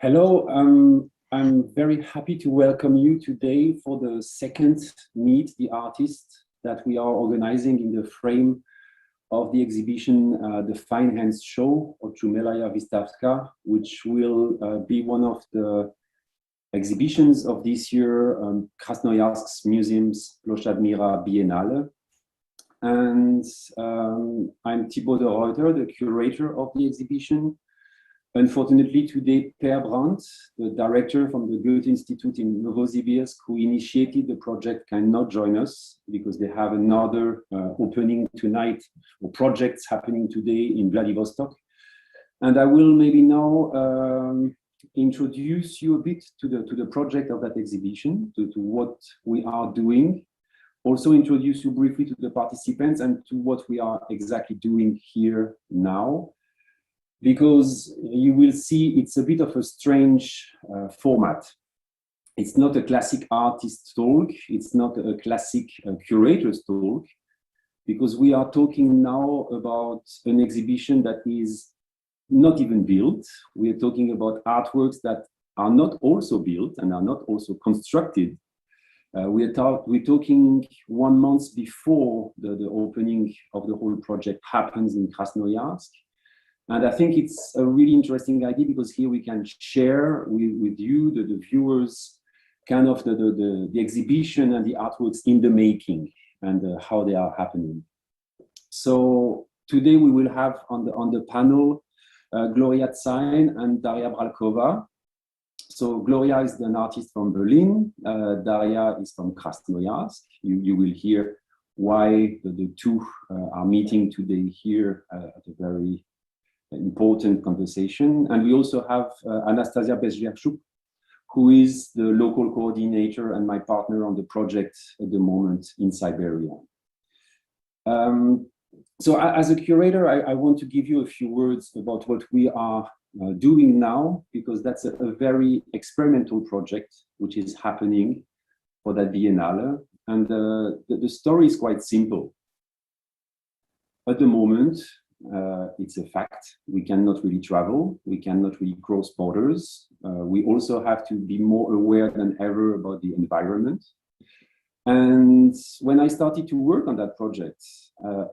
Hello, I'm very happy to welcome you today for the second Meet the Artist that we are organizing in the frame of the exhibition, The Fine Hands Show, Ochumelaya Vystavka, which will be one of the exhibitions of this year, Krasnoyarsk's Museum's Ploshchad Mira Biennale. And I'm Thibaut de Ruyter, the curator of the exhibition. Unfortunately, today, Per Brandt, the director from the Goethe-Institut in Nowosibirsk, who initiated the project, cannot join us because they have another opening tonight, or projects happening today in Vladivostok. And I will maybe now introduce you a bit to the project of that exhibition, to what we are doing. Also introduce you briefly to the participants and to what we are exactly doing here now. Because you will see it's a bit of a strange format. It's not a classic artist talk, it's not a classic curator's talk, because we are talking now about an exhibition that is not even built. We are talking about artworks that are not also built and are not also constructed. We're talking 1 month before the opening of the whole project happens in Krasnoyarsk. And I think it's a really interesting idea because here we can share with you, the viewers, kind of the exhibition and the artworks in the making and how they are happening. So today we will have on the panel Gloria Zein and Dascha Bralkova. So Gloria is an artist from Berlin, Darya is from Krasnoyarsk. You will hear why the two are meeting today here at a very important conversation. And we also have Anastasia Bezvershuk, who is the local coordinator and my partner on the project at the moment in Siberia. So as a curator, I want to give you a few words about what we are doing now, because that's a very experimental project which is happening for that Biennale. And the story is quite simple. At the moment, it's a fact. We cannot really travel. We cannot really cross borders. We also have to be more aware than ever about the environment. And when I started to work on that project,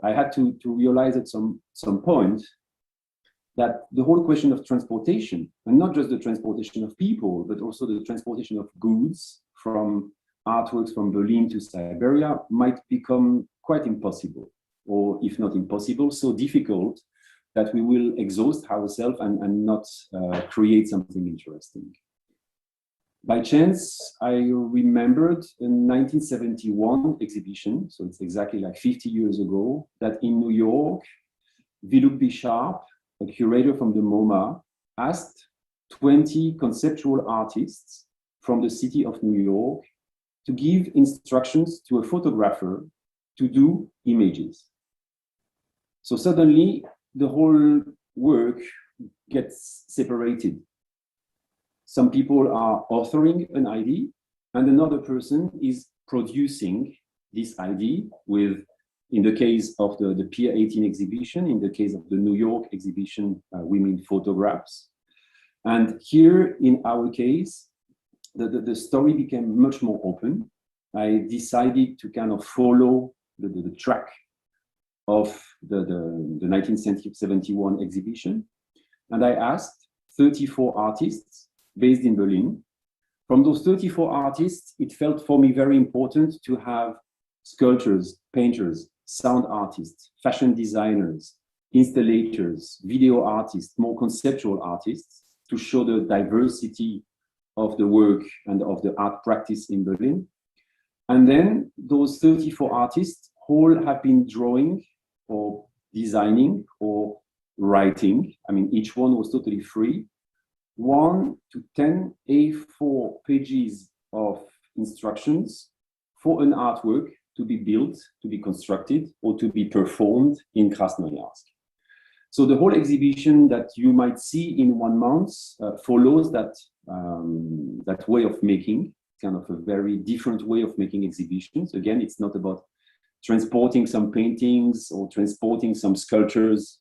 I had to realize at some point that the whole question of transportation, and not just the transportation of people, but also the transportation of goods from artworks from Berlin to Siberia might become quite impossible. Or if not impossible, so difficult that we will exhaust ourselves and not create something interesting. By chance, I remembered a 1971 exhibition, so it's exactly like 50 years ago, that in New York, Willuk B. Sharp, a curator from the MoMA, asked 20 conceptual artists from the city of New York to give instructions to a photographer to do images. So suddenly, the whole work gets separated. Some people are authoring an idea, and another person is producing this idea with, in the case of the Pier 18 exhibition, in the case of the New York exhibition, we mean photographs. And here, in our case, the story became much more open. I decided to kind of follow the track of the 1971 exhibition. And I asked 34 artists based in Berlin. From those 34 artists, it felt for me very important to have sculptors, painters, sound artists, fashion designers, installators, video artists, more conceptual artists, to show the diversity of the work and of the art practice in Berlin. And then those 34 artists all have been drawing or designing or writing. I mean, each one was totally free. 1 to 10 A4 pages of instructions for an artwork to be built, to be constructed, or to be performed in Krasnoyarsk. So the whole exhibition that you might see in 1 month follows that way of making, kind of a very different way of making exhibitions. Again, it's not about transporting some paintings or transporting some sculptures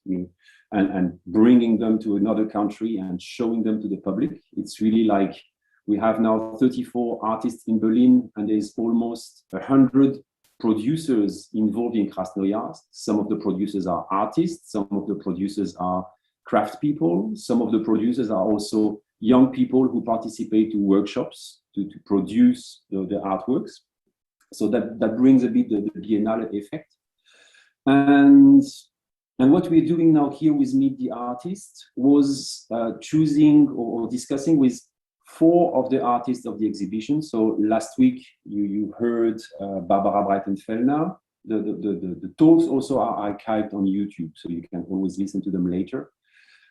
and bringing them to another country and showing them to the public. It's really like we have now 34 artists in Berlin, and there's almost 100 producers involved in Krasnoyarsk. Some of the producers are artists, some of the producers are craft people, some of the producers are also young people who participate to workshops to produce the artworks. So that brings a bit the Biennale effect. And what we're doing now here with Meet the Artist was choosing or discussing with 4 of the artists of the exhibition. So last week you heard Barbara Breitenfellner. The talks also are archived on YouTube, so you can always listen to them later.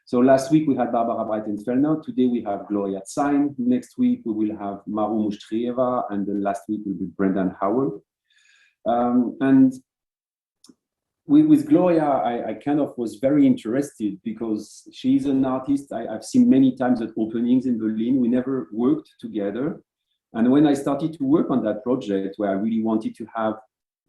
So last week we had Barbara Breitenfellner. Today we have Gloria Zein. Next week we will have Maru Mushtrieva, and then last week will be Brendan Howell. And with Gloria, I kind of was very interested because she's an artist I've seen many times at openings in Berlin. We never worked together. And when I started to work on that project, where I really wanted to have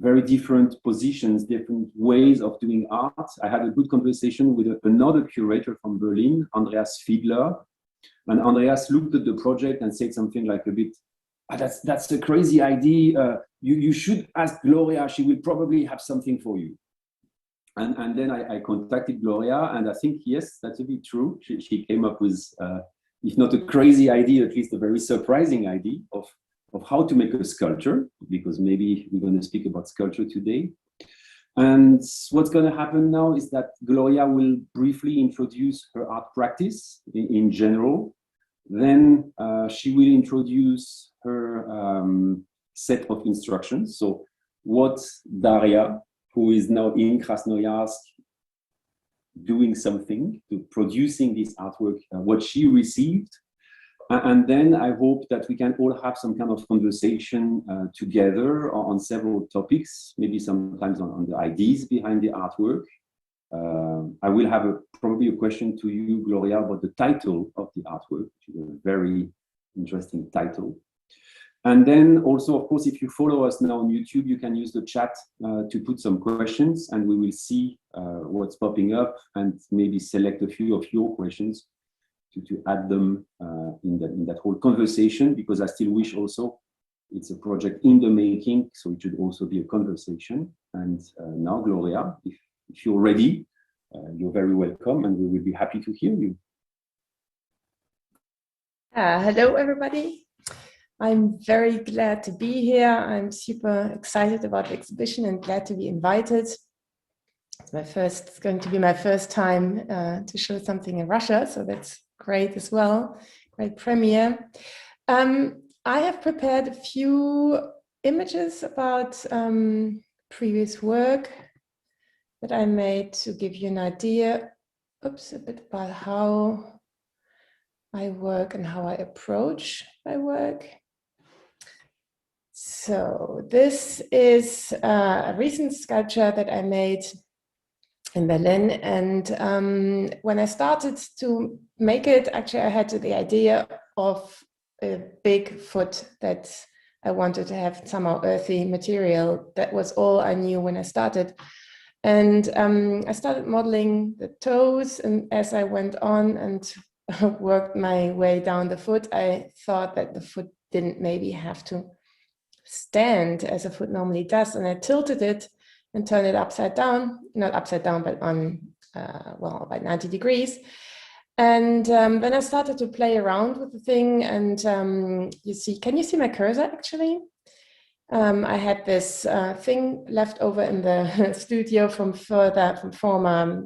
very different positions, different ways of doing art, I had a good conversation with another curator from Berlin, Andreas Fiedler. And Andreas looked at the project and said something like a bit, that's a crazy idea. You should ask Gloria, she will probably have something for you. And then I contacted Gloria, and I think, yes, that's a bit true. She came up with, if not a crazy idea, at least a very surprising idea of how to make a sculpture, because maybe we're going to speak about sculpture today. And what's going to happen now is that Gloria will briefly introduce her art practice in general. Then she will introduce her set of instructions. So what Daria, who is now in Krasnoyarsk doing something, to producing this artwork, what she received. And then I hope that we can all have some kind of conversation together on several topics, maybe sometimes on the ideas behind the artwork. I will have probably a question to you, Gloria, about the title of the artwork, which is a very interesting title. And then also, of course, if you follow us now on YouTube, you can use the chat to put some questions, and we will see what's popping up and maybe select a few of your questions to add them in that whole conversation, because I still wish also it's a project in the making, so it should also be a conversation. And now, Gloria, if you're ready, you're very welcome, and we will be happy to hear you. Hello, everybody. I'm very glad to be here. I'm super excited about the exhibition and glad to be invited. It's going to be my first time to show something in Russia, so that's great as well. Great premiere. I have prepared a few images about previous work that I made to give you an idea, a bit about how I work and how I approach my work. So this is a recent sculpture that I made in Berlin, and when I started to make it, actually I had the idea of a big foot that I wanted to have somehow earthy material. That was all I knew when I started. And I started modeling the toes, and as I went on and worked my way down the foot, I thought that the foot didn't maybe have to stand as a foot normally does, and I tilted it and turned it upside down, not upside down, but on, about 90 degrees. And then I started to play around with the thing, and can you see my cursor actually? I had this thing left over in the studio from former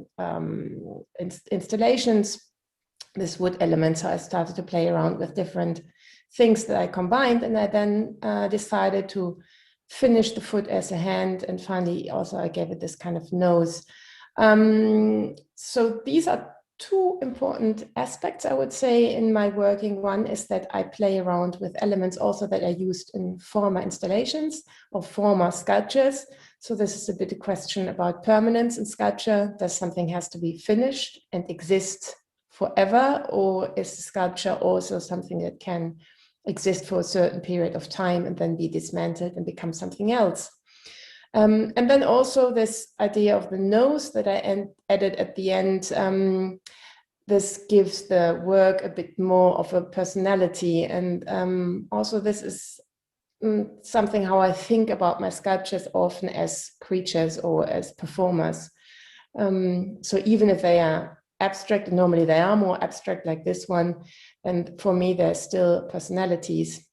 installations, this wood element. So I started to play around with different things that I combined, and I then decided to finish the foot as a hand, and finally also I gave it this kind of nose. So these are two important aspects, I would say, in my working. One is that I play around with elements also that I used in former installations or former sculptures. So this is a bit a question about permanence in sculpture. Does something has to be finished and exist forever, or is the sculpture also something that can exist for a certain period of time and then be dismantled and become something else? And then also this idea of the nose that I added at the end. This gives the work a bit more of a personality. And also this is something how I think about my sculptures often as creatures or as performers. So even if they are abstract, normally they are more abstract like this one, and for me they're still personalities.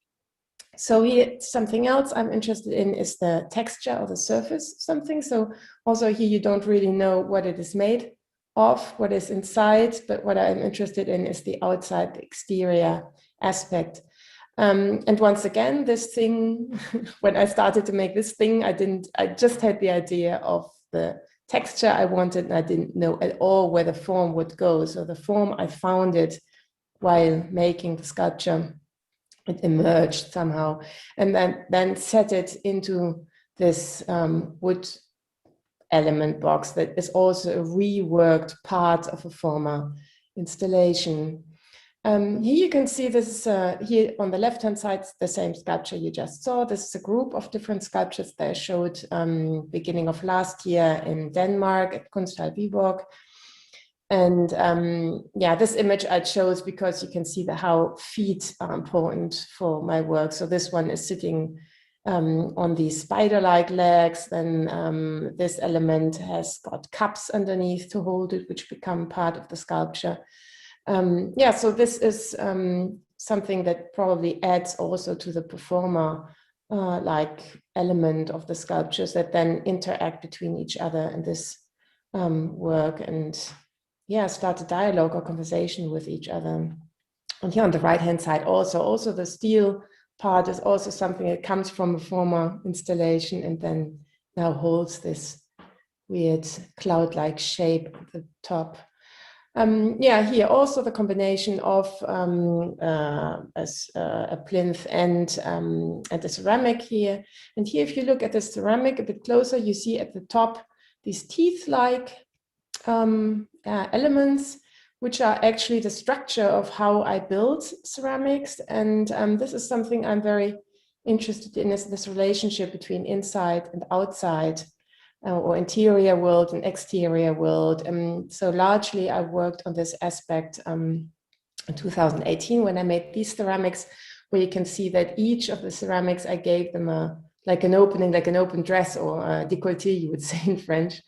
So here, something else I'm interested in is the texture or the surface of something. So also here you don't really know what it is made of, what is inside, but what I'm interested in is the outside, the exterior aspect. And once again, this thing, when I started to make this thing, I just had the idea of the texture I wanted, and I didn't know at all where the form would go. So the form, I found it while making the sculpture. It emerged somehow, and then set it into this wood element box that is also a reworked part of a former installation. Here you can see this, here on the left-hand side, the same sculpture you just saw. This is a group of different sculptures that I showed beginning of last year in Denmark at Kunsthal Viborg. And yeah, this image I chose because you can see how feet are important for my work. So this one is sitting on these spider-like legs. Then this element has got cups underneath to hold it, which become part of the sculpture. Yeah, so this is something that probably adds also to the performer like element of the sculptures that then interact between each other in this work, and yeah, start a dialogue or conversation with each other. And here on the right-hand side also the steel part is also something that comes from a former installation and then now holds this weird cloud-like shape at the top. Yeah, here also the combination of a plinth and the ceramic here. And here, if you look at the ceramic a bit closer, you see at the top these teeth-like elements, which are actually the structure of how I build ceramics. And this is something I'm very interested in, is this relationship between inside and outside, or interior world and exterior world. So largely I worked on this aspect in 2018 when I made these ceramics, where you can see that each of the ceramics, I gave them like an opening, like an open dress, or a décolleté, you would say in French.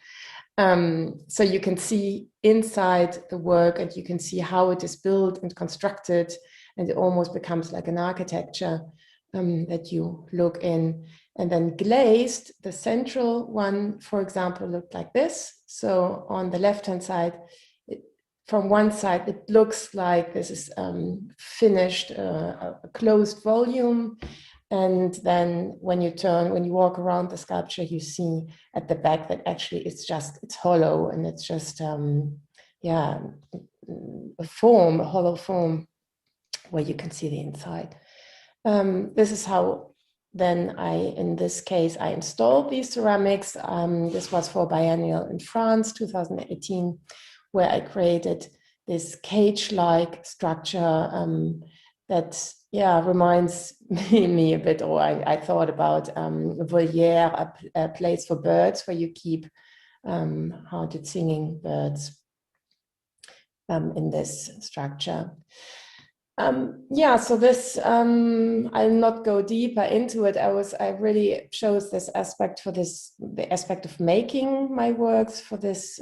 So you can see inside the work and you can see how it is built and constructed, and it almost becomes like an architecture that you look in. And then glazed, the central one, for example, looked like this. So on the left-hand side, from one side, it looks like this is finished, a closed volume. And then when you walk around the sculpture, you see at the back that actually it's hollow, and it's just, yeah, a hollow form where you can see the inside. This is how then in this case, I installed these ceramics. This was for Biennial in France, 2018, where I created this cage-like structure that, yeah, reminds me a bit, or I thought about a voliere, a place for birds where you keep haunted singing birds in this structure. Yeah, so this, I'll not go deeper into it. I really chose this aspect for the aspect of making my works for this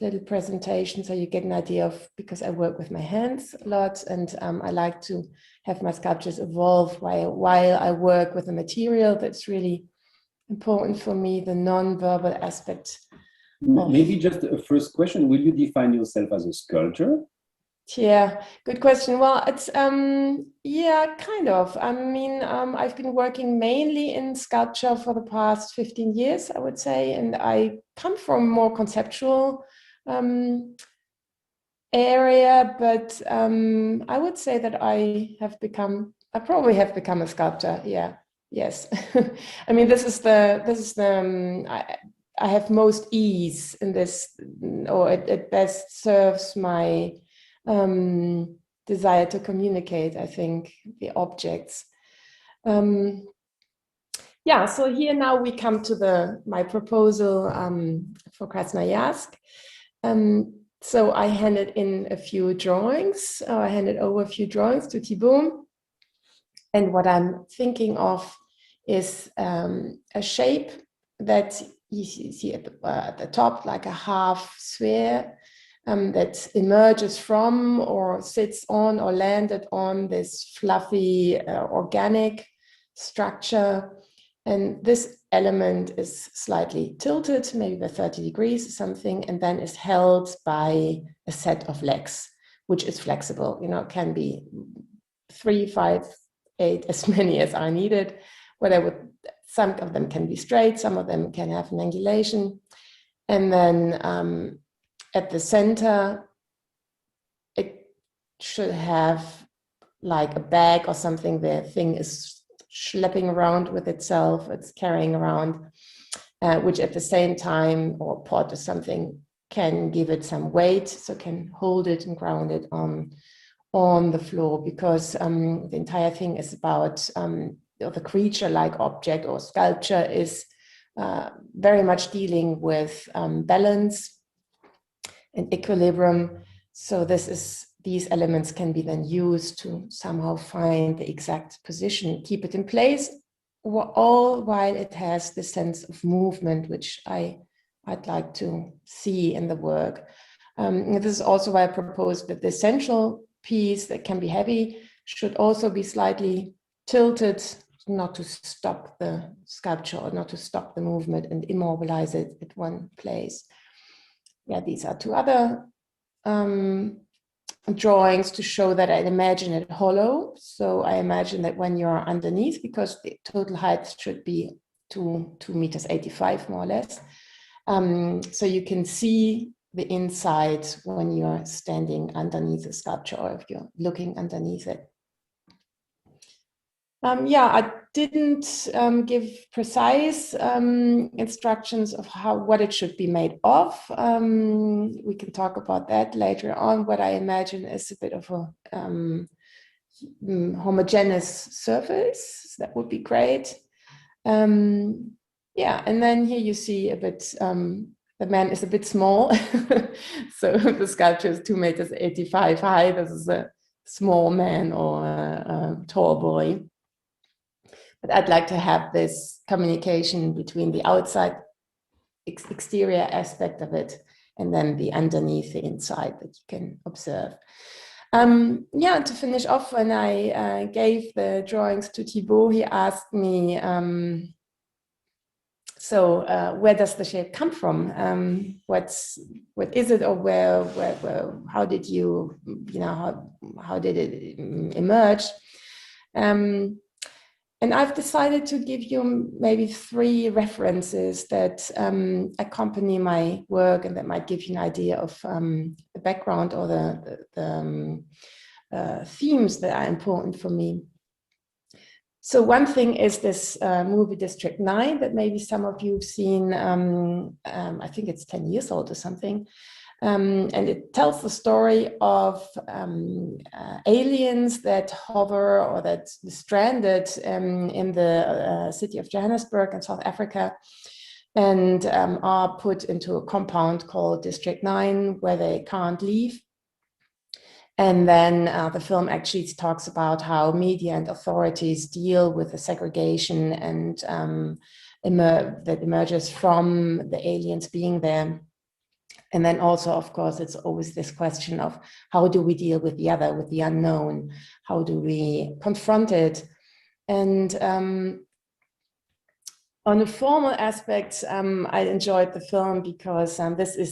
little presentation, so you get an idea of, because I work with my hands a lot, and I like to have my sculptures evolve while I work with a material that's really important for me, the non-verbal aspect. Maybe just a first question, will you define yourself as a sculptor? Yeah, good question. Well, it's yeah, kind of. I mean, I've been working mainly in sculpture for the past 15 years, I would say, and I come from a more conceptual area, but I would say that I probably have become a sculptor. Yeah, yes. I mean, I have most ease in this, or it best serves my desire to communicate, I think, the objects. Yeah, so here now we come to my proposal for Krasnoyarsk. So I handed in a few drawings. I handed over a few drawings to Thibaut. And what I'm thinking of is a shape that you see at the top, like a half sphere that emerges from or sits on or landed on this fluffy organic structure. And this element is slightly tilted, maybe by 30 degrees or something, and then is held by a set of legs, which is flexible. You know, it can be 3, 5, 8, as many as are needed. Some of them can be straight, some of them can have an angulation. And then at the center, it should have like a bag or something. The thing is schlepping around with itself, it's carrying around, which at the same time, or pot or something, can give it some weight, so can hold it and ground it on the floor, because the entire thing is about the creature-like object or sculpture is very much dealing with balance and equilibrium. So these elements can be then used to somehow find the exact position, keep it in place, all while it has the sense of movement, which I'd like to see in the work. This is also why I proposed that the central piece, that can be heavy, should also be slightly tilted, not to stop the sculpture or not to stop the movement and immobilize it at one place. Yeah, these are two other drawings to show that I imagine it hollow. So I imagine that when you're underneath, because the total height should be 2.85 meters, more or less. So you can see the inside when you're standing underneath the sculpture, or if you're looking underneath it. I didn't give precise instructions of what it should be made of. We can talk about that later on. What I imagine is a bit of a homogeneous surface. That would be great. And then here you see a bit, the man is a bit small. So the sculpture is 2.85 meters high. This is a small man or a tall boy. But I'd like to have this communication between the outside exterior aspect of it and then the underneath, the inside that you can observe. To finish off, when I gave the drawings to Thibaut, he asked me, where does the shape come from? What is it, or how did you know, how did it emerge? And I've decided to give you maybe 3 references that accompany my work and that might give you an idea of the background or the themes that are important for me. So one thing is this movie District 9 that maybe some of you have seen. I think it's 10 years old or something. And it tells the story of aliens that hover or that stranded in the city of Johannesburg in South Africa, and are put into a compound called District 9 where they can't leave. And then the film actually talks about how media and authorities deal with the segregation and that emerges from the aliens being there. And then also, of course, it's always this question of how do we deal with the other, with the unknown? How do we confront it? And on a formal aspect, I enjoyed the film because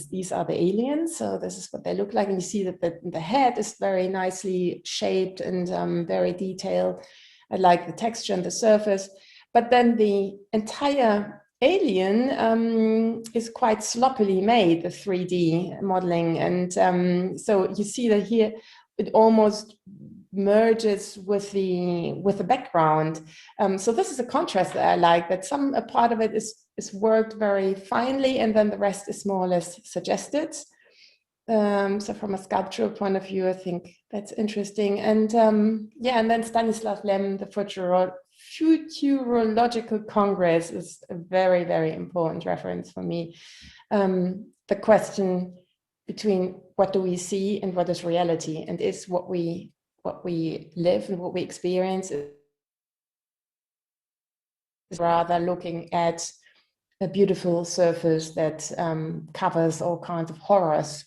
these are the aliens. So this is what they look like. And you see that the head is very nicely shaped and very detailed. I like the texture and the surface. But then the entire alien is quite sloppily made, the 3D modeling. And so you see that here it almost merges with the background. So this is a contrast that I like, that a part of it is worked very finely and then the rest is more or less suggested. So from a sculptural point of view, I think that's interesting. And and then Stanislav Lem, the Futurological Congress is a very, very important reference for me. The question between what do we see and what is reality, and is what we live and what we experience is rather looking at a beautiful surface that covers all kinds of horrors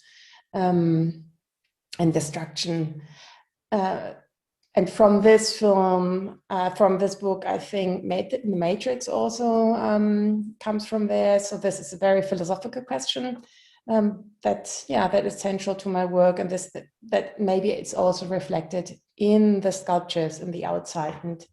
and destruction. And from this film, from this book, I think The Matrix also comes from there. So this is a very philosophical question that is central to my work, and that maybe it's also reflected in the sculptures in the outside and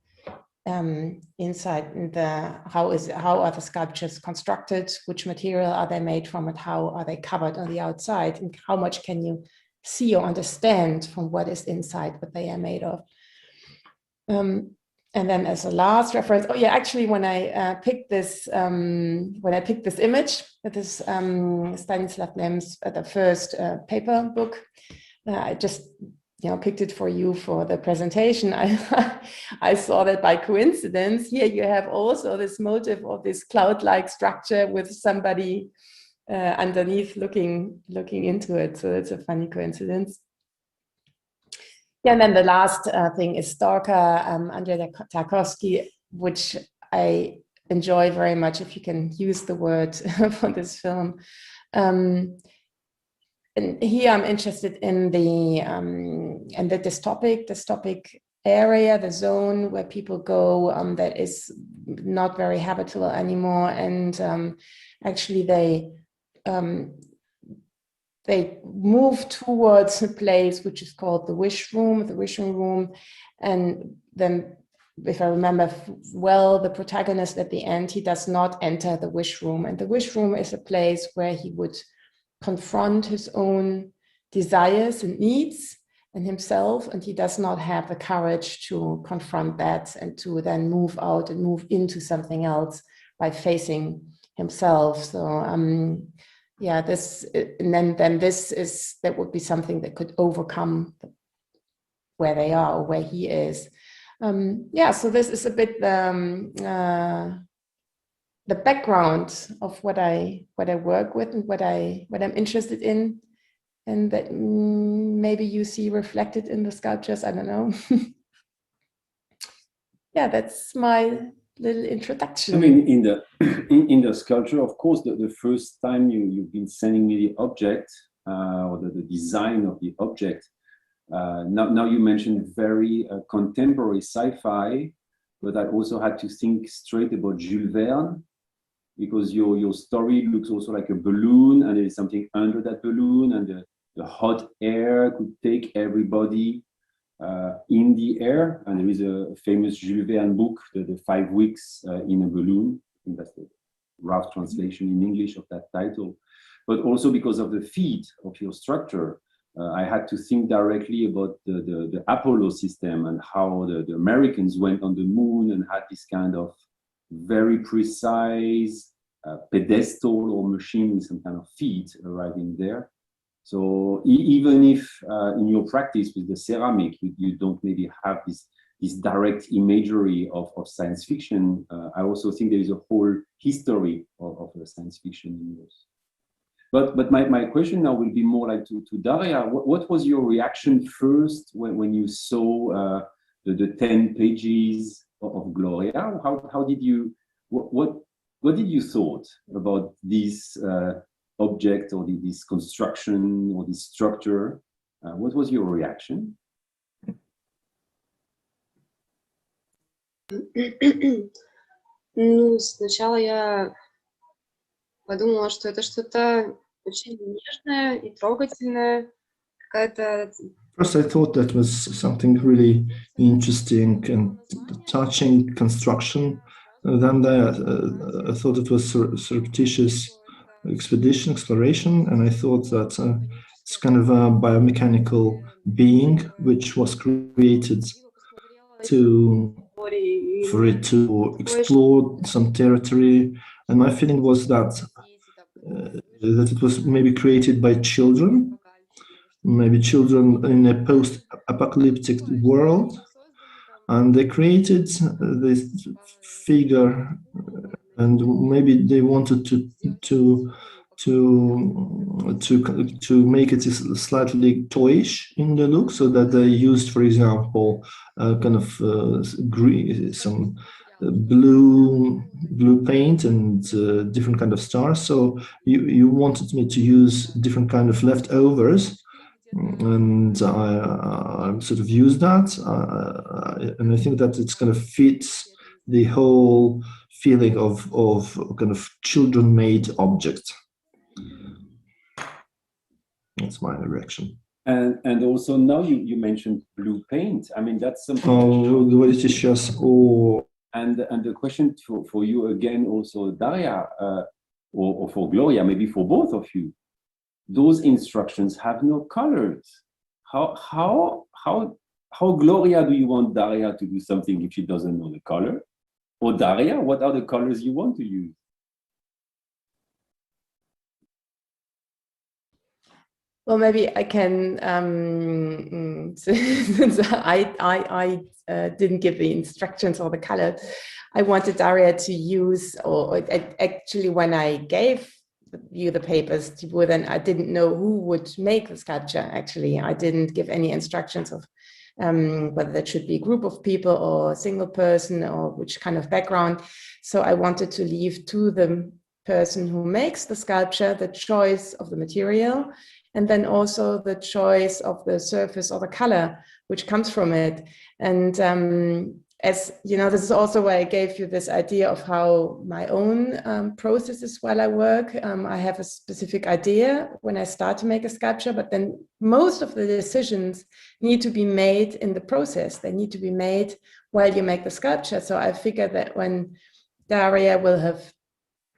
inside. And how are the sculptures constructed? Which material are they made from? And how are they covered on the outside? And how much can you see or understand from what is inside what they are made of? And then as a last reference, actually when I picked this image, that is Stanislav Lem's the first paper book, I just picked it for you for the presentation. I saw that by coincidence. Here you have also this motif of this cloud-like structure with somebody underneath looking into it. So it's a funny coincidence. Yeah, and then the last thing is Stalker, Andrei Tarkovsky, which I enjoy very much, if you can use the word for this film. And here I'm interested in the dystopic area, the zone where people go that is not very habitable anymore, and actually they move towards a place which is called the wishing room. And then, if I remember well, the protagonist at the end, he does not enter the wish room. And the wish room is a place where he would confront his own desires and needs and himself, and he does not have the courage to confront that and to then move out and move into something else by facing himself. So that would be something that could overcome where they are or where he is. So this is a bit the background of what I work with and what I'm interested in, and that maybe you see reflected in the sculptures. I don't know. That's my little introduction. I mean, in the sculpture, of course, the first time you've been sending me the object or the design of the object. Now you mentioned very contemporary sci-fi, but I also had to think straight about Jules Verne, because your story looks also like a balloon, and there is something under that balloon, and the hot air could take everybody in the air. And there is a famous Jules Verne book, the 5 Weeks in a Balloon. I think that's the rough translation in English of that title. But also because of the feat of your structure, I had to think directly about the Apollo system and how the Americans went on the moon and had this kind of very precise pedestal or machine with some kind of feet arriving there. So even if in your practice with the ceramic, you don't maybe have this direct imagery of science fiction, I also think there is a whole history of science fiction in yours. But my question now will be more like to Daria. What was your reaction first when you saw the 10 pages of Gloria? How did you, what did you thought about this object or this construction or this structure? What was your reaction? Ну, сначала я подумала, что это что-то очень нежное и трогательное, какая-то... First, I thought that was something really interesting and touching construction. Then I thought it was surreptitious exploration, and I thought that it's kind of a biomechanical being which was created for it to explore some territory. And my feeling was that it was maybe created by children, maybe children in a post-apocalyptic world, and they created this figure, and maybe they wanted to make it slightly toyish in the look, so that they used, for example, kind of green, some blue paint and different kind of stars. So you wanted me to use different kind of leftovers, and I sort of use that, and I think that it's kind of fits the whole feeling of kind of children-made object. That's my reaction. And also now you mentioned blue paint. I mean, that's something. And the question for you again, also Daria, or for Gloria, maybe for both of you, those instructions have no colors. How Gloria do you want Daria to do something if she doesn't know the color? Or Daria, what are the colors you want to use? Well, maybe I can, since I didn't give the instructions or the color, I wanted Daria to use, or actually when I gave you the papers, then I didn't know who would make the sculpture, actually. I didn't give any instructions of whether that should be a group of people or a single person or which kind of background. So I wanted to leave to the person who makes the sculpture the choice of the material, and then also the choice of the surface or the color which comes from it. And as you know, this is also why I gave you this idea of how my own process is while I work. I have a specific idea when I start to make a sculpture, but then most of the decisions need to be made in the process. They need to be made while you make the sculpture. So I figure that when Daria will have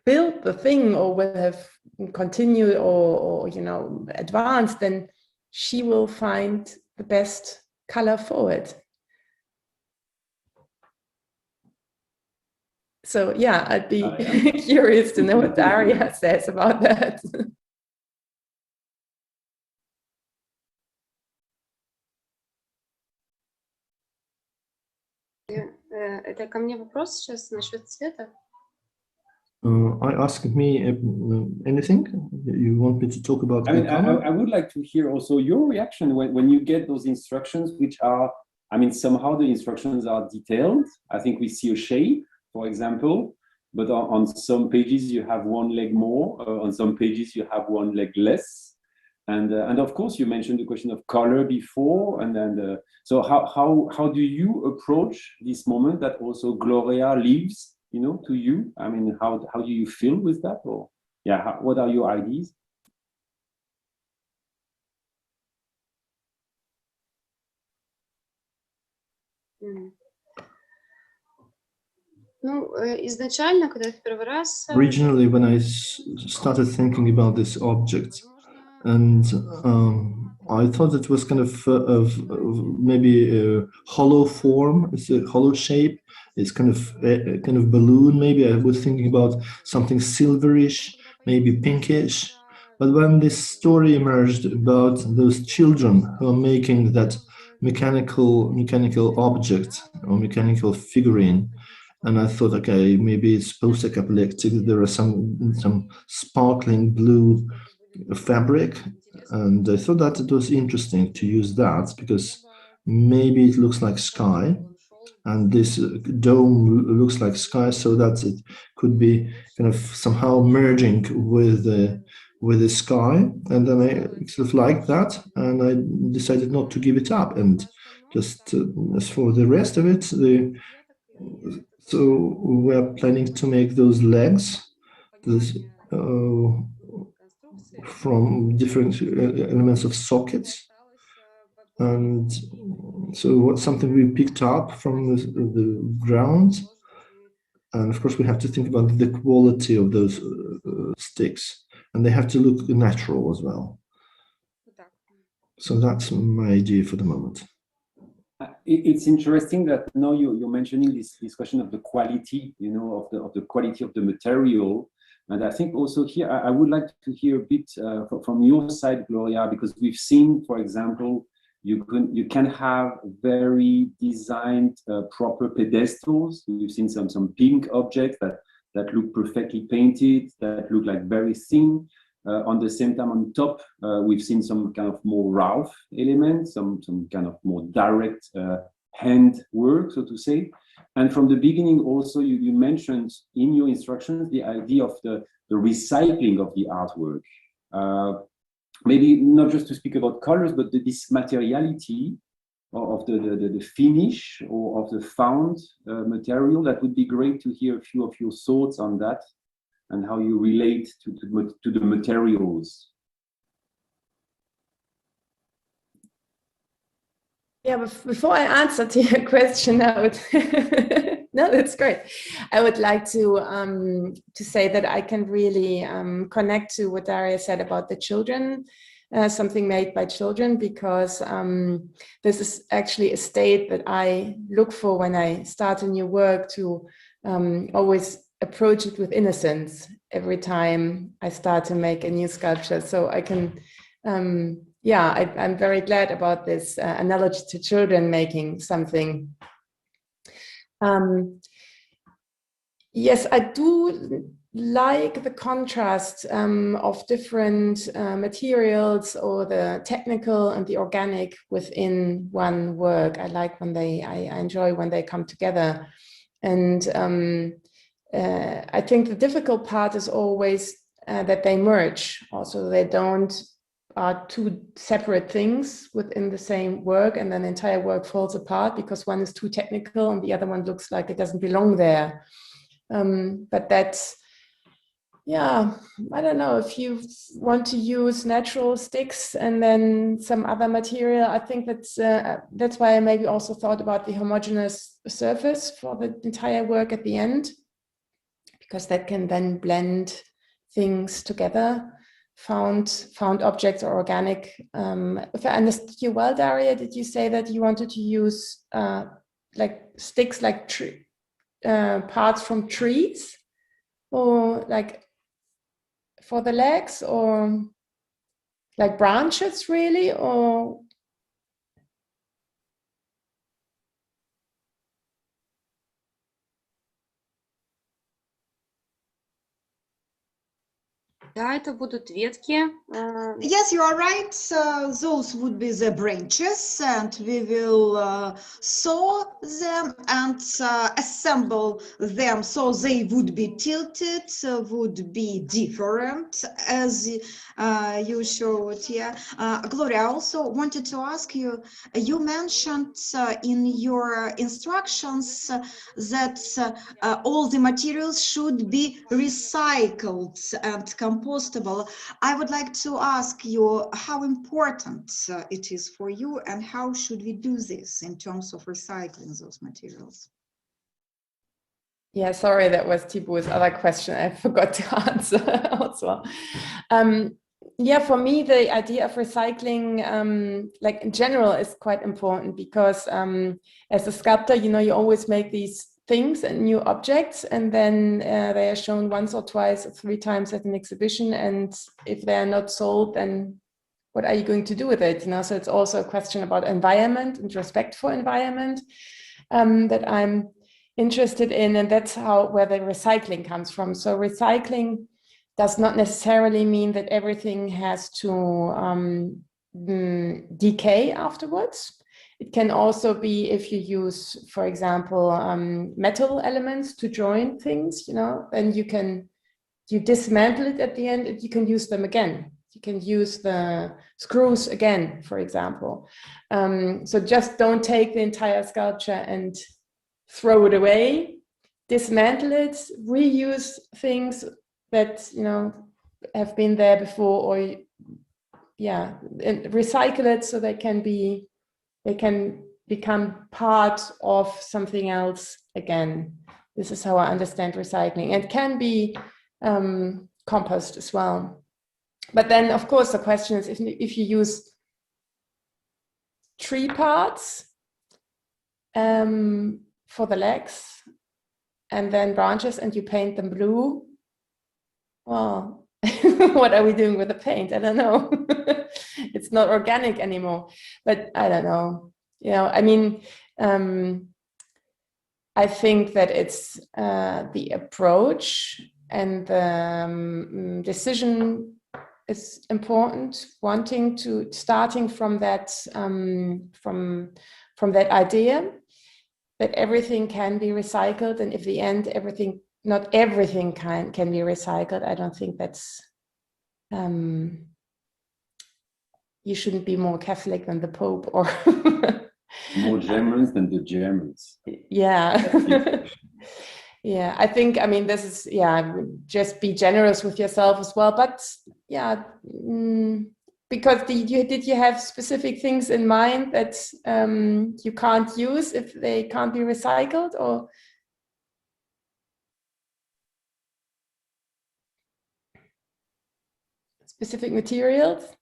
built the thing or will have continued or you know, advanced, then she will find the best color for it. So yeah, I'd be curious to know what Daria says about that. Это ко мне вопрос сейчас насчет цвета? I asked me anything you want me to talk about? I mean, I would like to hear also your reaction when you get those instructions, which are, I mean, somehow the instructions are detailed. I think we see a shape, for example, but on some pages you have one leg more, on some pages you have one leg less. And of course, you mentioned the question of color before, and then so how do you approach this moment that also Gloria leaves, you know, to you? I mean, how do you feel with that? Or yeah, what are your ideas? Ну, изначально, когда я в первый раз... Originally, when I started thinking about this object, and I thought it was kind of maybe a hollow form. It's a hollow shape. It's kind of balloon. Maybe I was thinking about something silverish, maybe pinkish. But when this story emerged about those children who are making that mechanical object or mechanical figurine, and I thought, okay, maybe it's post-apocalyptic. There are some sparkling blue fabric, and I thought that it was interesting to use that because maybe it looks like sky, and this dome looks like sky, so that it could be kind of somehow merging with the sky. And then I sort of liked that, and I decided not to give it up. And just as for the rest of it, so we're planning to make those legs, from different elements of sockets, and so something we picked up from the ground, and of course we have to think about the quality of those sticks, and they have to look natural as well. So that's my idea for the moment. It's interesting that now you're mentioning this question of the quality, you know, of the quality of the material. And I think also here, I would like to hear a bit from your side, Gloria, because we've seen, for example, You can have very designed proper pedestals. You've seen some pink objects that look perfectly painted, that look like very thin. On the same time, on top, we've seen some kind of more raw elements, some kind of more direct hand work, so to say. And from the beginning, also, you mentioned in your instructions the idea of the recycling of the artwork. Maybe not just to speak about colors, but this materiality of the finish or of the found material. That would be great to hear a few of your thoughts on that and how you relate to the materials. Yeah, but before I answer to your question, I would no, that's great. I would like to say that I can really connect to what Daria said about the children, something made by children, because this is actually a state that I look for when I start a new work, to always approach it with innocence every time I start to make a new sculpture. So I can. I'm very glad about this analogy to children making something. Yes, I do like the contrast of different materials, or the technical and the organic within one work. I like when I enjoy when they come together. And I think the difficult part is always that they merge. Also, they are two separate things within the same work, and then the entire work falls apart because one is too technical and the other one looks like it doesn't belong there. But that's, I don't know, if you want to use natural sticks and then some other material, I think that's why I maybe also thought about the homogeneous surface for the entire work at the end, because that can then blend things together. Found objects or organic. If I understood you well, Daria, did you say that you wanted to use like sticks, like parts from trees, or like for the legs, or like branches, really, or? Да, это будут ветки. Yes, you are right. Those would be the branches, and we will saw them and assemble them so they would be tilted, would be different, as you showed here. Gloria, I also wanted to ask you, you mentioned in your instructions that all the materials should be recycled and compostable. I would like to ask you how important it is for you, and how should we do this in terms of recycling those materials? Yeah, sorry, that was Thibaut's other question. I forgot to answer also. For me, the idea of recycling, like in general, is quite important, because as a sculptor, you always make these things and new objects, and then they are shown once or twice or 3 times at an exhibition, and if they are not sold, then what are you going to do with it? So it's also a question about environment and respect for environment that I'm interested in, and that's where the recycling comes from. So recycling does not necessarily mean that everything has to decay afterwards. It can also be if you use, for example, metal elements to join things, then you dismantle it at the end, and you can use them again. You can use the screws again, for example. So just don't take the entire sculpture and throw it away. Dismantle it, reuse things that, have been there before, or and recycle it so they can become part of something else again. This is how I understand recycling. And it can be compost as well. But then, of course, the question is, if you use tree parts for the legs, and then branches, and you paint them blue, well, what are we doing with the paint? I don't know. It's it's not organic anymore. But I don't know. You know, I mean, I think that it's the approach and the decision is important. Starting from that from that idea that everything can be recycled, and if the end not everything can be recycled. I don't think that's you shouldn't be more Catholic than the Pope or more Germans than the Germans. Yeah. Yeah, I think, I mean, this is, just be generous with yourself as well. But yeah, because did you have specific things in mind that you can't use if they can't be recycled, or? Specific materials?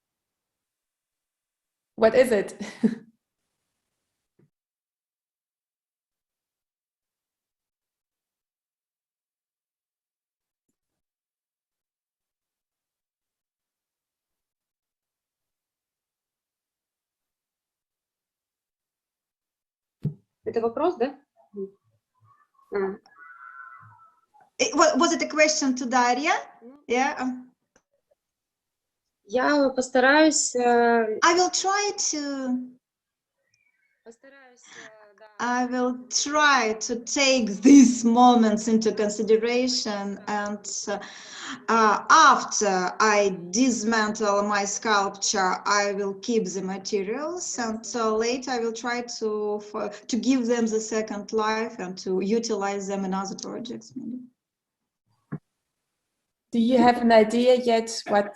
What is it? Это вопрос, да? Was it a question to Daria? Yeah. Я постараюсь. I will try to take these moments into consideration, and after I dismantle my sculpture, I will keep the materials, and later I will try to give them the second life and to utilize them in other projects. Maybe. Do you have an idea yet what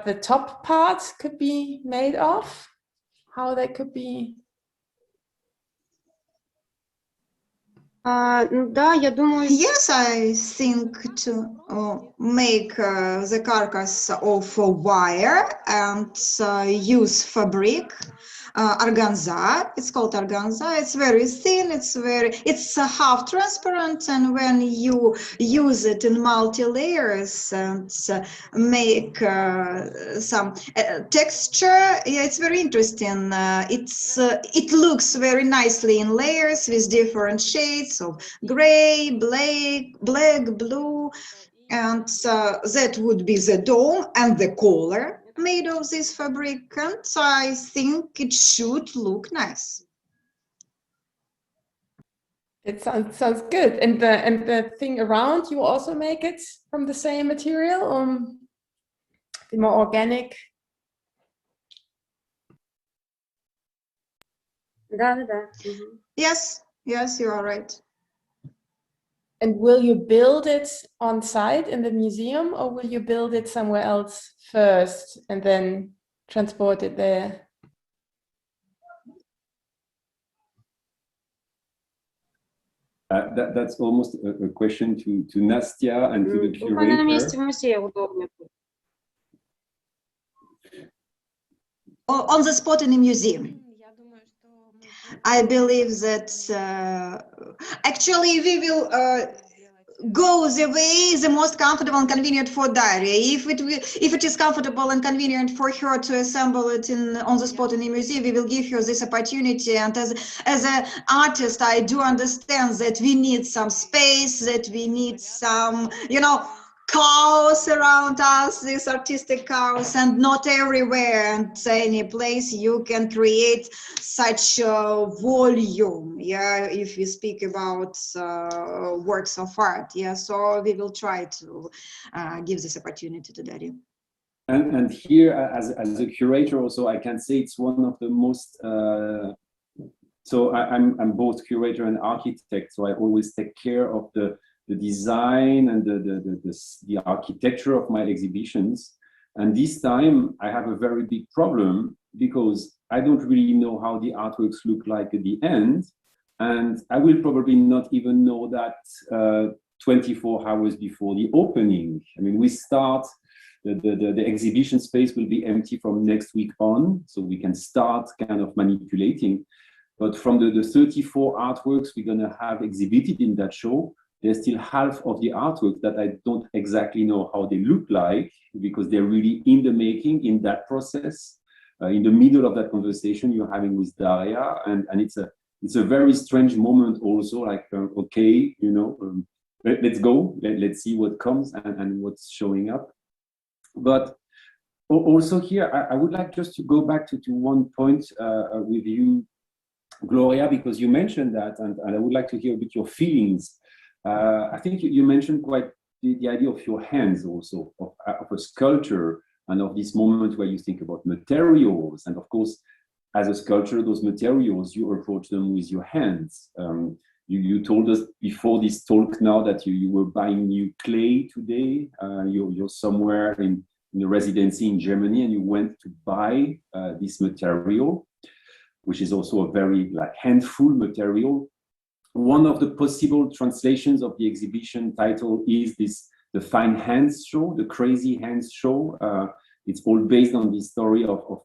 the top part could be made of? How that could be? Да, я думаю. Yes, I think to make the carcass of wire and use fabric, organza. It's called organza. It's very thin. It's half transparent, and when you use it in multi layers and make some texture, it's very interesting. It looks very nicely in layers with different shades of gray, black, blue, and that would be the dome and the collar made of this fabric, and I think it should look nice. It sounds good. And the thing around, you also make it from the same material, or the more organic? Да. Yes, you are right. And will you build it on site in the museum, or will you build it somewhere else first and then transport it there? That's almost a question to Nastya and to the curator. На месте в музее удобнее. On the spot in the museum. I believe that actually we will go the way the most comfortable and convenient for Daria. If it is comfortable and convenient for her to assemble it on the spot in the museum, we will give her this opportunity. And as an artist, I do understand that we need some space, that we need some, chaos around us, this artistic chaos, and not everywhere and any place you can create such a volume, if we speak about works of art, so we will try to give this opportunity to Daria. And here, as a curator also, I can say it's one of the most, so I'm both curator and architect, so I always take care of the design and the architecture of my exhibitions. And this time I have a very big problem because I don't really know how the artworks look like at the end. And I will probably not even know that 24 hours before the opening. I mean, we start, the exhibition space will be empty from next week on, so we can start kind of manipulating. But from the 34 artworks we're gonna have exhibited in that show, there's still half of the artwork that I don't exactly know how they look like because they're really in the making, in that process. in the middle of that conversation you're having with Daria, and it's a very strange moment also, like, okay, you know, let's go, let's see what comes and what's showing up. But also here, I would like just to go back to one point with you, Gloria, because you mentioned that, and I would like to hear a bit your feelings. I think you mentioned quite the idea of your hands also, of a sculpture, and of this moment where you think about materials. And of course, as a sculptor, those materials, you approach them with your hands. You told us before this talk now that you were buying new clay today. You're somewhere in a residency in Germany, and you went to buy this material, which is also a very like handful material. One of the possible translations of the exhibition title is the Fine Hands Show, the Crazy Hands Show. It's all based on the story of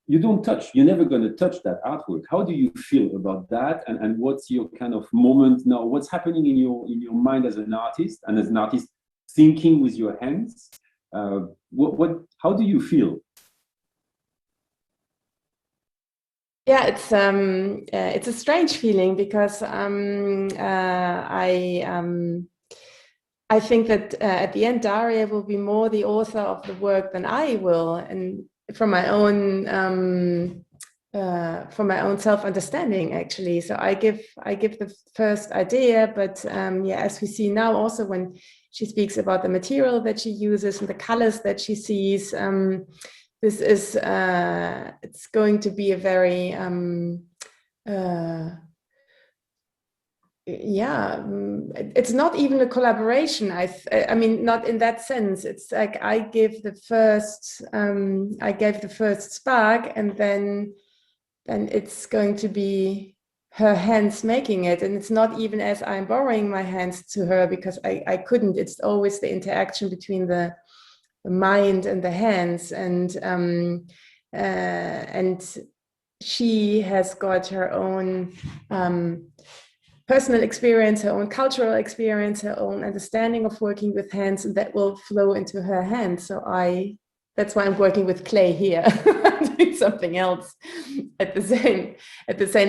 you don't touch, you're never going to touch that artwork. How do you feel about that? And what's your kind of moment now? What's happening in your mind as an artist, and as an artist thinking with your hands? How do you feel? Yeah, it's a strange feeling, because I think that at the end Daria will be more the author of the work than I will, and from my own self-understanding, actually. So I give the first idea, but yeah, as we see now, also when she speaks about the material that she uses and the colors that she sees, this is it's going to be a very yeah, it's not even a collaboration. I mean, not in that sense. It's like I gave the first spark, and then it's going to be her hands making it. And it's not even as I'm borrowing my hands to her, because I couldn't. It's always the interaction between the mind and the hands, and she has got her own personal experience, her own cultural experience, her own understanding of working with hands, and that will flow into her hands. So that's why I'm working with clay here, doing something else at the same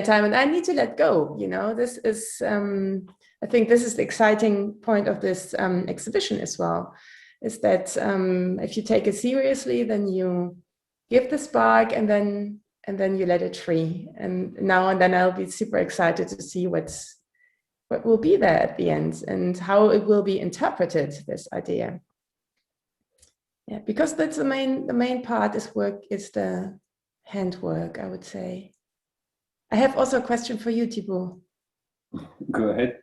time. And I need to let go, you know. This is I think this is the exciting point of this exhibition as well, is that if you take it seriously, then you give the spark, and then you let it free. And now and then I'll be super excited to see what will be there at the end, and how it will be interpreted, this idea. Yeah, because that's the main part is the handwork, I would say. I have also a question for you, Thibaut. Go ahead.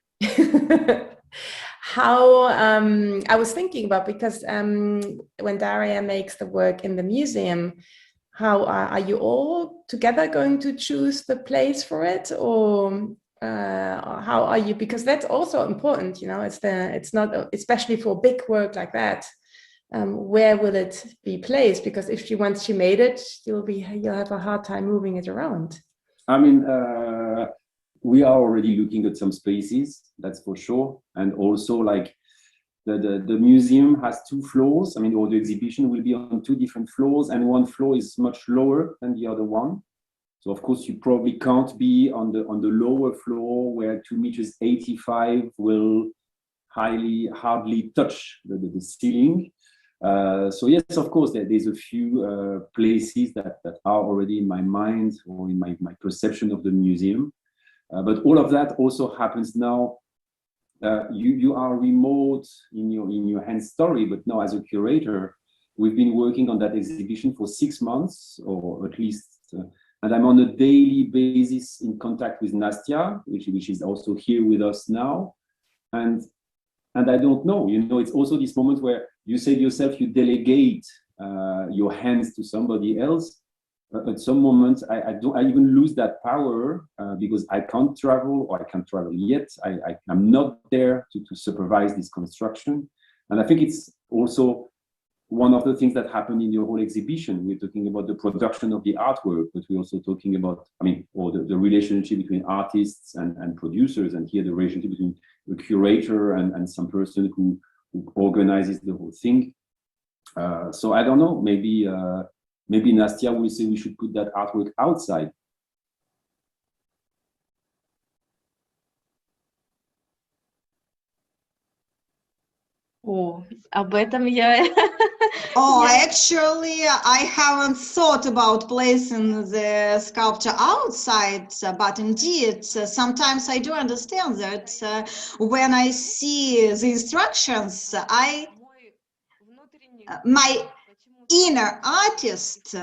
How I was thinking about, because when Daria makes the work in the museum, how are you all together going to choose the place for it, or how are you? Because that's also important, you know. It's not, especially for big work like that. Where will it be placed? Because once she made it, you'll have a hard time moving it around. I mean, we are already looking at some spaces, that's for sure, and also like the museum has 2 floors. I mean, or the exhibition will be on 2 different floors, and one floor is much lower than the other one. So of course you probably can't be on the lower floor, where 2.85 meters will hardly touch the ceiling. So yes, of course, there's a few places that are already in my mind, or in my perception of the museum. But all of that also happens now. You are remote in your hand story, but now as a curator, we've been working on that exhibition for 6 months, or at least. And I'm on a daily basis in contact with Nastia, which is also here with us now. And I don't know, you know, it's also this moment where you said yourself, you delegate your hands to somebody else. At some moments, I even lose that power because I can't travel, or I can't travel yet. I'm not there to supervise this construction. And I think it's also one of the things that happened in your whole exhibition. We're talking about the production of the artwork, but we're also talking about, or the relationship between artists and producers, and here the relationship between the curator and some person who organizes the whole thing. So I don't know, maybe maybe Nastia will say we should put that artwork outside. О, об этом я... Oh, actually, I haven't thought about placing the sculpture outside, but indeed, sometimes I do understand that when I see the instructions, my inner artist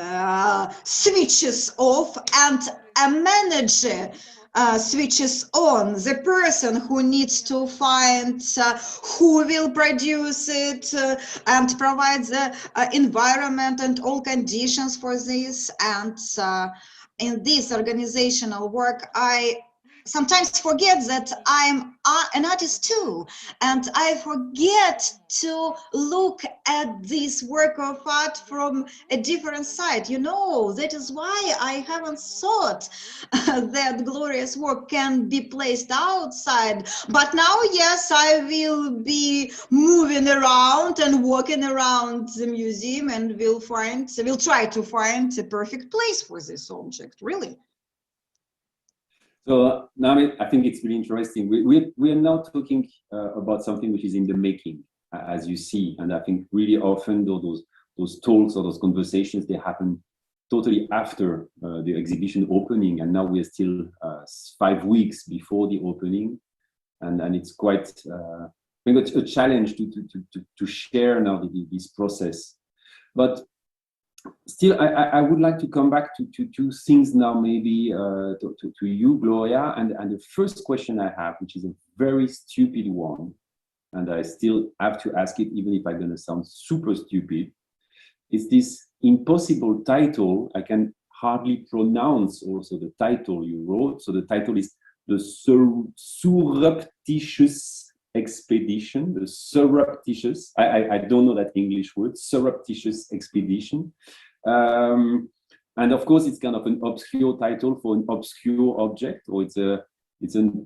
switches off and a manager switches on, the person who needs to find who will produce it and provide the environment and all conditions for this. And in this organizational work, I sometimes forget that I'm an artist too, and I forget to look at this work of art from a different side. You know, that is why I haven't thought that Gloria's work can be placed outside. But now, yes, I will be moving around and walking around the museum and will try to find a perfect place for this object, really. So now I think it's really interesting. We are now talking about something which is in the making, as you see, and I think really often those talks or those conversations, they happen totally after the exhibition opening, and now we are still 5 weeks before the opening, and it's quite I think it's a challenge to share now this process, but. Still, I would like to come back to two things now, maybe to you, Gloria. And the first question I have, which is a very stupid one, and I still have to ask it, even if I'm going to sound super stupid, is this impossible title. I can hardly pronounce also the title you wrote. So the title is the Surreptitious Expedition, the surreptitious, I don't know that English word, surreptitious expedition. And of course, it's kind of an obscure title for an obscure object, or it's a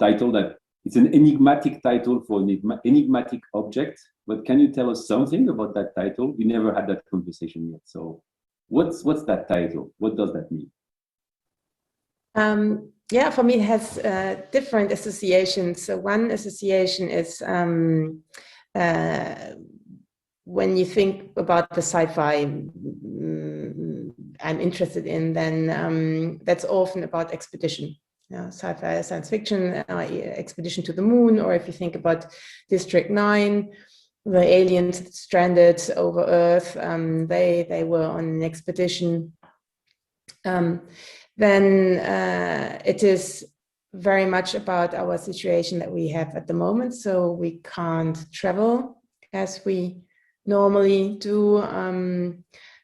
title that, it's an enigmatic title for an enigmatic object. But can you tell us something about that title? We never had that conversation yet. So what's that title? What does that mean? Yeah, for me, it has different associations. So one association is when you think about the sci-fi I'm interested in, then that's often about expedition. Sci-fi, science fiction, expedition to the moon, or if you think about District 9, the aliens stranded over Earth, they were on an expedition. Then it is very much about our situation that we have at the moment. So we can't travel as we normally do.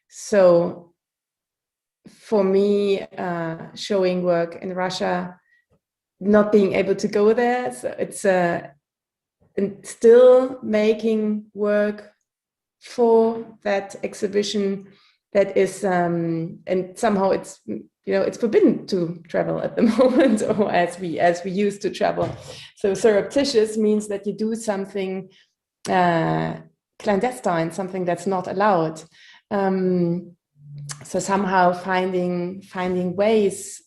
So for me, showing work in Russia, not being able to go there, so it's still making work for that exhibition that is, and somehow it's, it's forbidden to travel at the moment, or as we used to travel. So surreptitious means that you do something clandestine, something that's not allowed. So somehow finding ways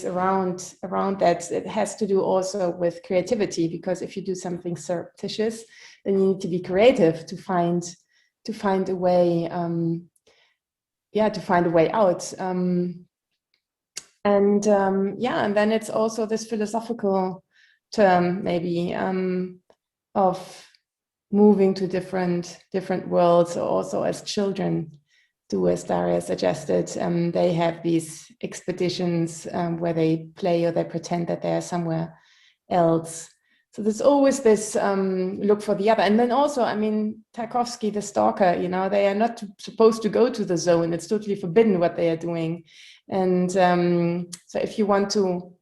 around that. It has to do also with creativity, because if you do something surreptitious, then you need to be creative to find a way. To find a way out. And then it's also this philosophical term, maybe, of moving to different worlds, also as children do, as Daria suggested. They have these expeditions where they play or they pretend that they are somewhere else. So there's always this look for the other. And then also, Tarkovsky, the stalker, they are not supposed to go to the zone. It's totally forbidden what they are doing. And so if you want to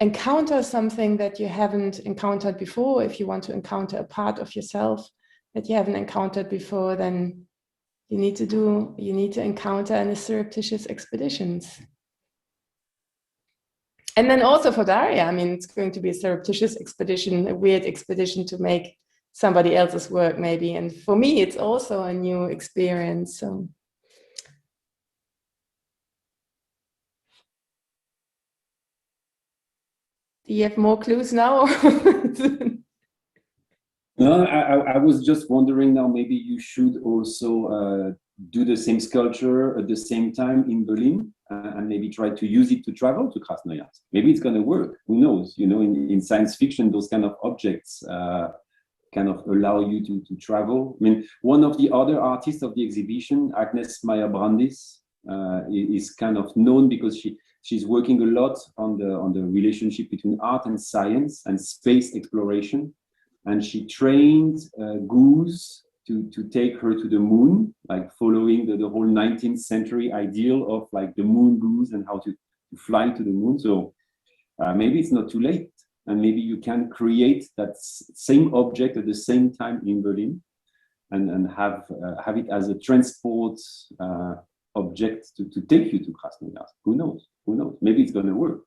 encounter something that you haven't encountered before, if you want to encounter a part of yourself that you haven't encountered before, then you need to encounter in the surreptitious expeditions. And then also for Daria, it's going to be a surreptitious expedition, a weird expedition to make somebody else's work, maybe. And for me, it's also a new experience. So Do you have more clues now? No, I was just wondering now, maybe you should also do the same sculpture at the same time in Berlin and maybe try to use it to travel to Krasnoyarsk. Maybe it's going to work. Who knows? You know, in science fiction, those kind of objects kind of allow you to travel. I mean, one of the other artists of the exhibition, Agnes Meyer-Brandis, is kind of known because she's working a lot on the relationship between art and science and space exploration. And she trained goose to take her to the moon, like following the whole 19th century ideal of like the moon goose and how to fly to the moon. So maybe it's not too late, and maybe you can create that same object at the same time in Berlin, and have it as a transport object to take you to Krasnoyarsk. Who knows? Who knows? Maybe it's going to work.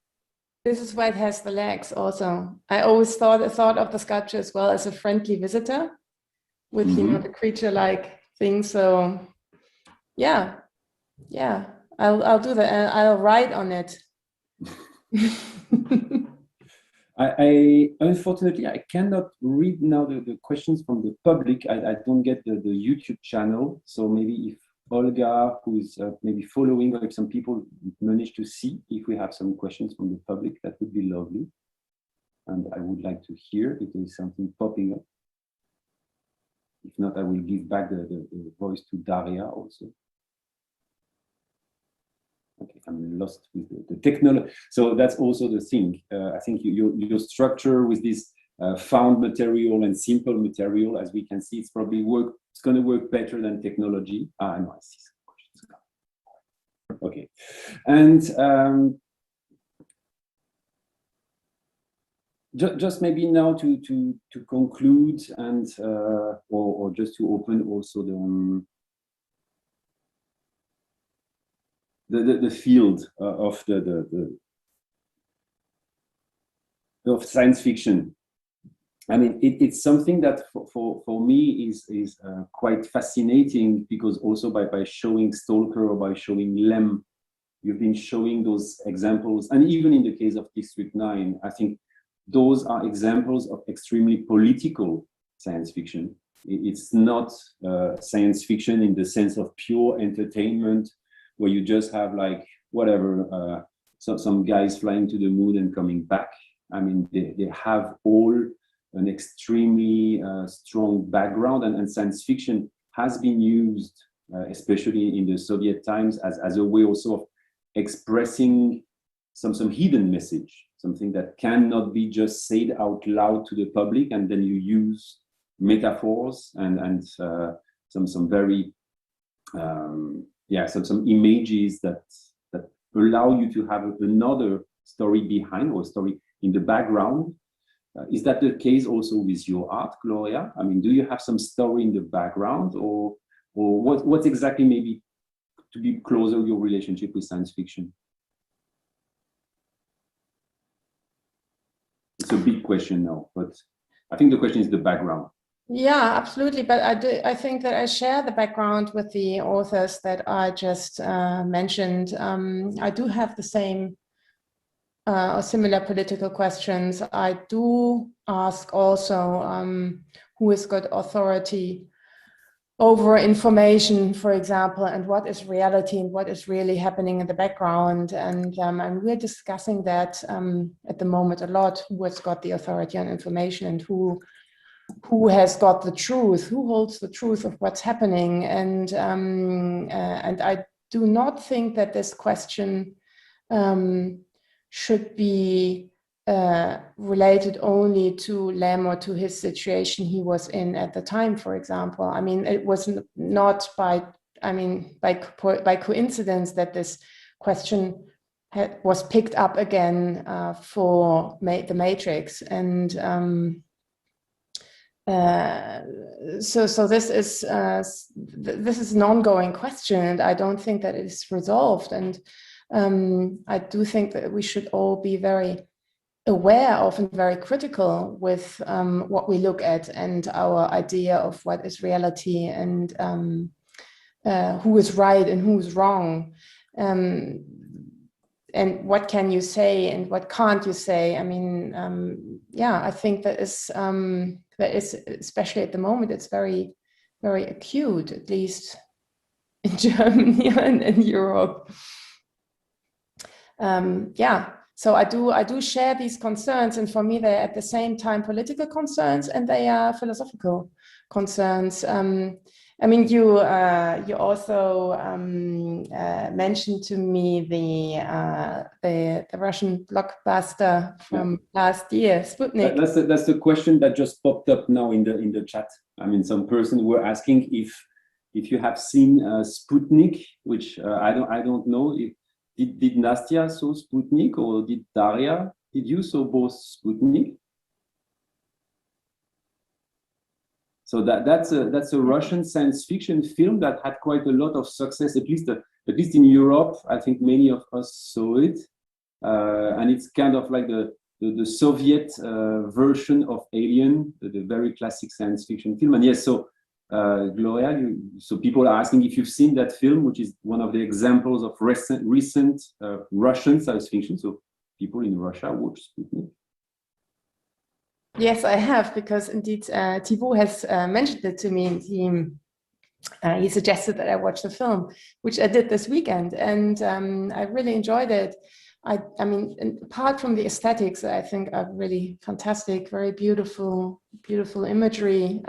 This is why it has the legs also. I always thought of the sculpture as well as a friendly visitor with, you know, the creature-like thing. So yeah, I'll do that, and I'll write on it. I unfortunately I cannot read now the questions from the public. I don't get the YouTube channel, so maybe if Olga, who is maybe following, or if some people manage to see if we have some questions from the public, that would be lovely. And I would like to hear if there is something popping up. If not, I will give back the voice to Daria also. Okay, I'm lost with the technology. So that's also the thing. I think your structure with this found material and simple material, as we can see, it's probably it's going to work better than technology. I know, I see some questions. Okay, and just maybe now to conclude and or just to open also the field of of science fiction. I mean, it's something that for me is quite fascinating, because also by showing Stalker or by showing Lem, you've been showing those examples, and even in the case of District 9, I think those are examples of extremely political science fiction. It's not science fiction in the sense of pure entertainment, where you just have like whatever, some guys flying to the moon and coming back. I mean, they have all an extremely strong background, and science fiction has been used, especially in the Soviet times, as a way also of expressing some hidden message, something that cannot be just said out loud to the public, and then you use metaphors and some very some images that allow you to have another story behind, or story in the background. Is that the case also with your art, Gloria? I mean, do you have some story in the background, or what exactly, maybe to be closer your relationship with science fiction? It's a big question now, but I think the question is the background. Yeah, absolutely. But I think that I share the background with the authors that I just mentioned. I do have the same or similar political questions. I do ask also who has got authority over information, for example, and what is reality and what is really happening in the background. And we're discussing that at the moment a lot, who has got the authority on information and who has got the truth, who holds the truth of what's happening. And I do not think that this question should be related only to Lem or to his situation he was in at the time, for example. I mean, it was not by coincidence that this question was picked up again for the Matrix. And so this is an ongoing question, and I don't think that it is resolved. And I do think that we should all be very aware of and very critical with what we look at and our idea of what is reality and who is right and who is wrong. and what can you say and what can't you say? I mean, I think that is especially at the moment, it's very, very acute, at least in Germany and in Europe. So I do share these concerns, and for me, they're at the same time political concerns and they are philosophical concerns. I mean, you also mentioned to me the Russian blockbuster from last year, Sputnik. That's the question that just popped up now in the chat. I mean, some person were asking if you have seen Sputnik, which I don't know. Did Nastya saw Sputnik, or did Daria? Did you saw both Sputnik? So that's a Russian science fiction film that had quite a lot of success, at least in Europe. I think many of us saw it, and it's kind of like the Soviet version of Alien, the very classic science fiction film. And yes, so Gloria, so people are asking if you've seen that film, which is one of the examples of recent Russian science fiction. So people in Russia watch Sputnik. Yes, I have, because indeed Thibaut has mentioned it to me, and he suggested that I watch the film, which I did this weekend, and I really enjoyed it. I mean, apart from the aesthetics, I think are really fantastic, very beautiful imagery,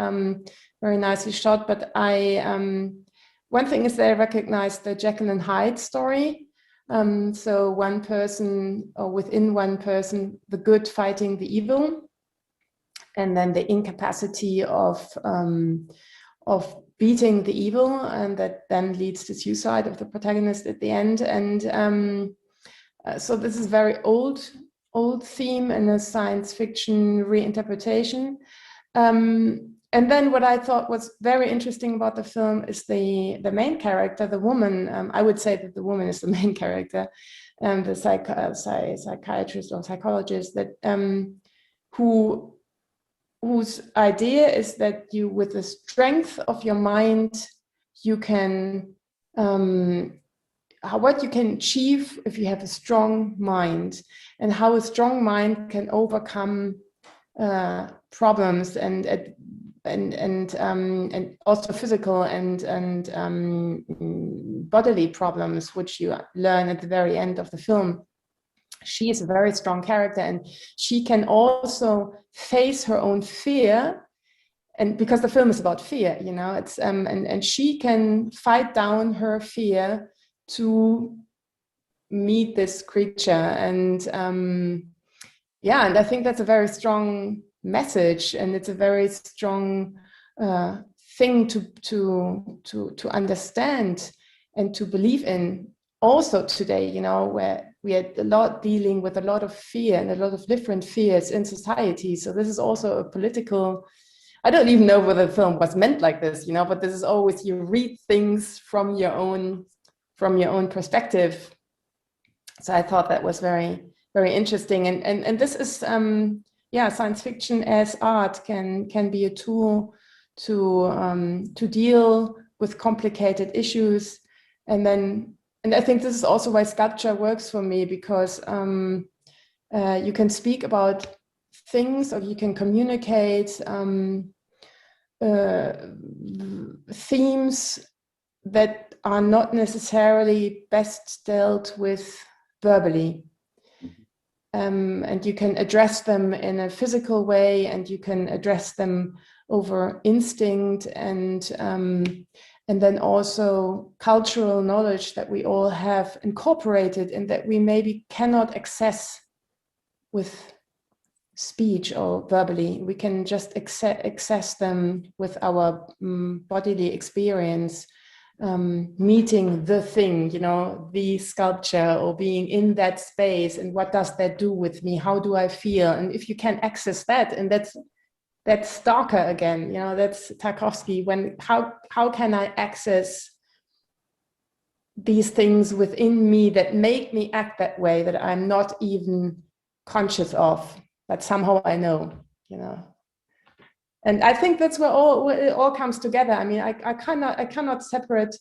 very nicely shot. But one thing is that I recognize the Jekyll and Hyde story. So one person, or within one person, the good fighting the evil, and then the incapacity of beating the evil, and that then leads to suicide of the protagonist at the end. And so this is very old theme in a science fiction reinterpretation. And then what I thought was very interesting about the film is the main character, the woman. I would say that the woman is the main character, the psychiatrist or psychologist that whose idea is that you, with the strength of your mind, you can what you can achieve if you have a strong mind, and how a strong mind can overcome problems and also physical and bodily problems, which you learn at the very end of the film. She is a very strong character, and she can also face her own fear, and because the film is about fear, you know, it's and she can fight down her fear to meet this creature, and and I think that's a very strong message, and it's a very strong thing to understand and to believe in. Also today, you know, where we had a lot dealing with a lot of fear and a lot of different fears in society. So this is also a political, I don't even know whether the film was meant like this, you know, but this is always, you read things from your own perspective. So I thought that was very, very interesting. And this is, science fiction as art can be a tool to deal with complicated issues. And I think this is also why sculpture works for me, because you can speak about things, or you can communicate themes that are not necessarily best dealt with verbally. And you can address them in a physical way, and you can address them over instinct and then also cultural knowledge that we all have incorporated and that we maybe cannot access with speech or verbally. We can just access them with our bodily experience, meeting the thing, you know, the sculpture, or being in that space, and what does that do with me? How do I feel? And if you can access that, and that's Stalker again, you know, that's Tarkovsky. How can I access these things within me that make me act that way, that I'm not even conscious of, but somehow I know, you know? And I think that's where it all comes together. I mean, I cannot separate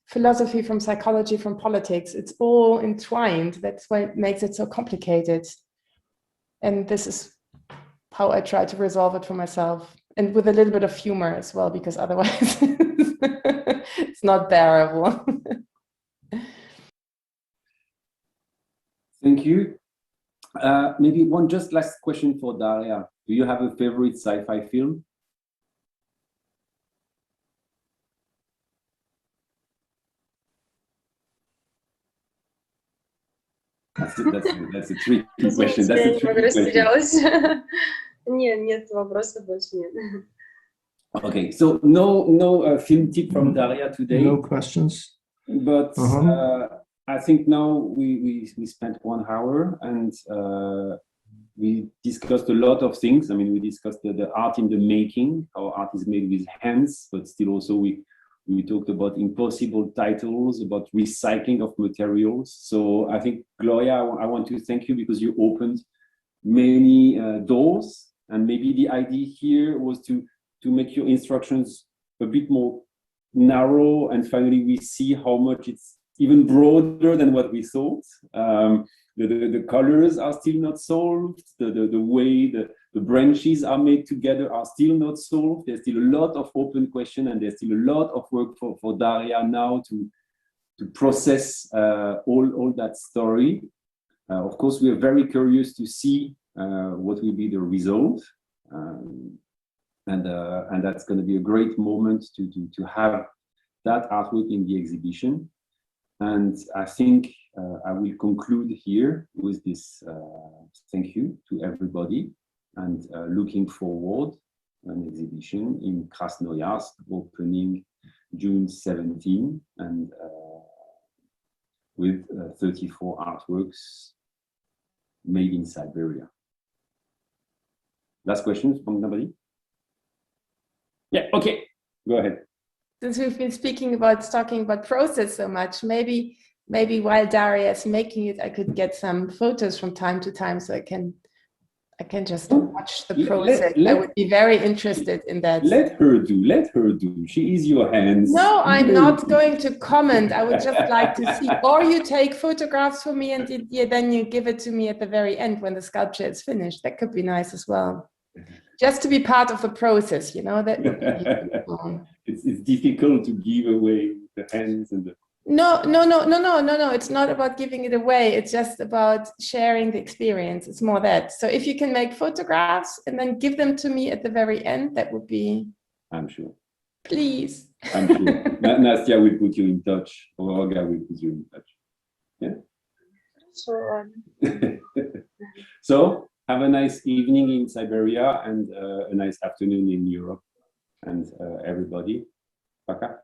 philosophy, from psychology, from politics. It's all entwined. That's why it makes it so complicated. And this is how I try to resolve it for myself, and with a little bit of humor as well, because otherwise it's not bearable. Thank you. Maybe one just last question for Daria. Do you have a favorite sci-fi film? That's a tricky question. That's a tricky question. Нет, вопроса больше нет. Okay, so no film tip from Daria today. No questions. But I think now we spent 1 hour and we discussed a lot of things. I mean, we discussed the art in the making, how art is made with hands, but still also we talked about impossible titles, about recycling of materials. So I think, Gloria, I want to thank you because you opened many doors, and maybe the idea here was to make your instructions a bit more narrow, and finally we see how much it's even broader than what we thought. The colors are still not solved. The way the branches are made together are still not solved. There's still a lot of open questions, and there's still a lot of work for Daria now to process all that story. Of course, we are very curious to see what will be the result. And that's going to be a great moment to have that artwork in the exhibition. And I think I will conclude here with this thank you to everybody, and looking forward to an exhibition in Krasnoyarsk opening June 17, and with 34 artworks made in Siberia. Last questions from somebody? Yeah, okay, go ahead. Since we've been talking about process so much, maybe while Daria is making it, I could get some photos from time to time, so I can just watch the process. I would be very interested in that. Let her do. She is your hands. No, I'm not going to comment. I would just like to see. Or you take photographs for me, and then you give it to me at the very end when the sculpture is finished. That could be nice as well. Just to be part of the process, you know, that would be it's difficult to give away the hands and the... No. It's not about giving it away. It's just about sharing the experience. It's more that. So if you can make photographs and then give them to me at the very end, that would be... I'm sure. Please. I'm sure. Nastya will put you in touch, or Olga will put you in touch. Yeah? Sure. So, have a nice evening in Siberia and a nice afternoon in Europe. And everybody, пока.